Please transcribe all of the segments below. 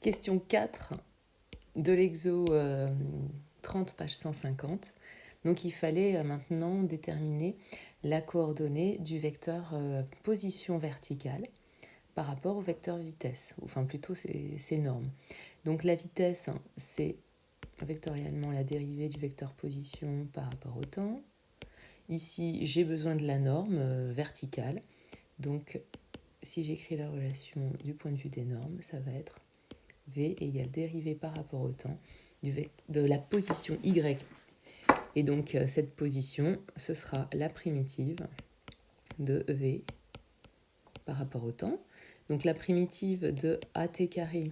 Question 4 de l'exo 30, page 150. Donc il fallait maintenant déterminer la coordonnée du vecteur position verticale par rapport au vecteur vitesse, enfin plutôt ses normes. Donc la vitesse, c'est vectoriellement la dérivée du vecteur position par rapport au temps. Ici, j'ai besoin de la norme verticale. Donc si j'écris la relation du point de vue des normes, ça va être V égale dérivée par rapport au temps de la position Y. Et donc cette position, ce sera la primitive de V par rapport au temps. Donc la primitive de AT carré,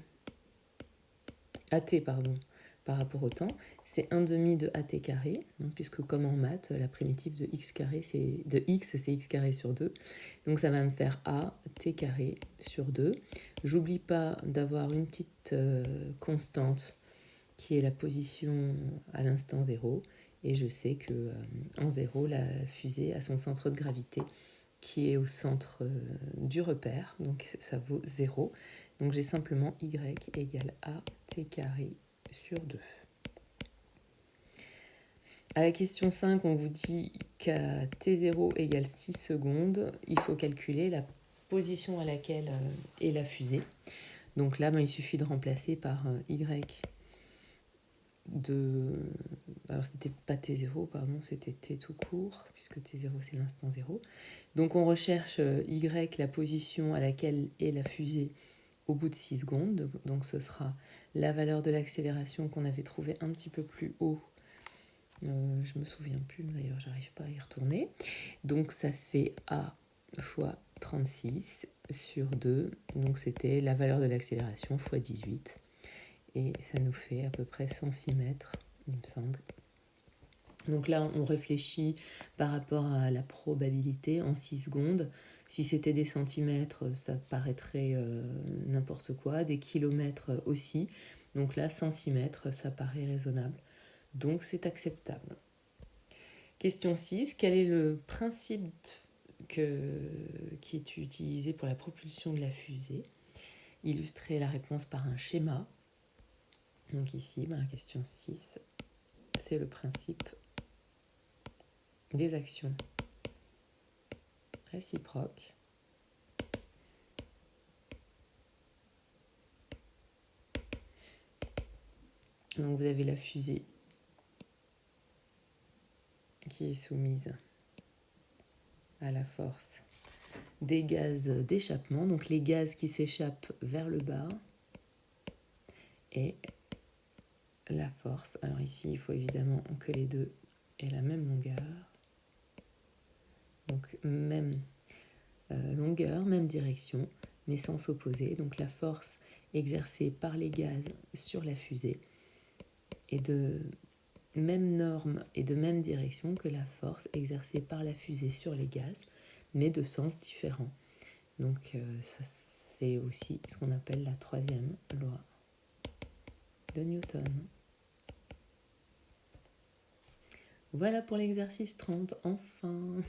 par rapport au temps, c'est 1 demi de AT carré, puisque comme en maths, la primitive de X carré, c'est X carré sur 2. Donc ça va me faire AT carré sur 2. J'oublie pas d'avoir une petite constante qui est la position à l'instant 0. Et je sais que en 0, la fusée a son centre de gravité qui est au centre du repère, donc ça vaut 0. Donc j'ai simplement y égale AT carré sur 2. À la question 5, on vous dit qu'à t0 égale 6 secondes, il faut calculer la position à laquelle est la fusée. Donc là, il suffit de remplacer par y de... Alors c'était pas t0, pardon, c'était t tout court, puisque t0 c'est l'instant 0. Donc on recherche y, la position à laquelle est la fusée au bout de 6 secondes. Donc ce sera la valeur de l'accélération qu'on avait trouvée un petit peu plus haut. Je me souviens plus, d'ailleurs j'arrive pas à y retourner. Donc ça fait A fois 36 sur 2. Donc c'était la valeur de l'accélération fois 18. Et ça nous fait à peu près 106 mètres, il me semble. Donc là, on réfléchit par rapport à la probabilité en 6 secondes. Si c'était des centimètres, ça paraîtrait n'importe quoi. Des kilomètres aussi. Donc là, 106 mètres, ça paraît raisonnable. Donc c'est acceptable. Question 6. Quel est le principe qui est utilisé pour la propulsion de la fusée? Illustrer la réponse par un schéma. Donc ici, la question 6, c'est le principe des actions réciproques. Donc vous avez la fusée qui est soumise à la force des gaz d'échappement, donc les gaz qui s'échappent vers le bas, et la force. Alors ici, il faut évidemment que les deux aient la même longueur. Donc même longueur, même direction, mais sens opposé. Donc la force exercée par les gaz sur la fusée est de même norme et de même direction que la force exercée par la fusée sur les gaz, mais de sens différent. Donc ça, c'est aussi ce qu'on appelle la troisième loi de Newton. Voilà pour l'exercice 30, enfin.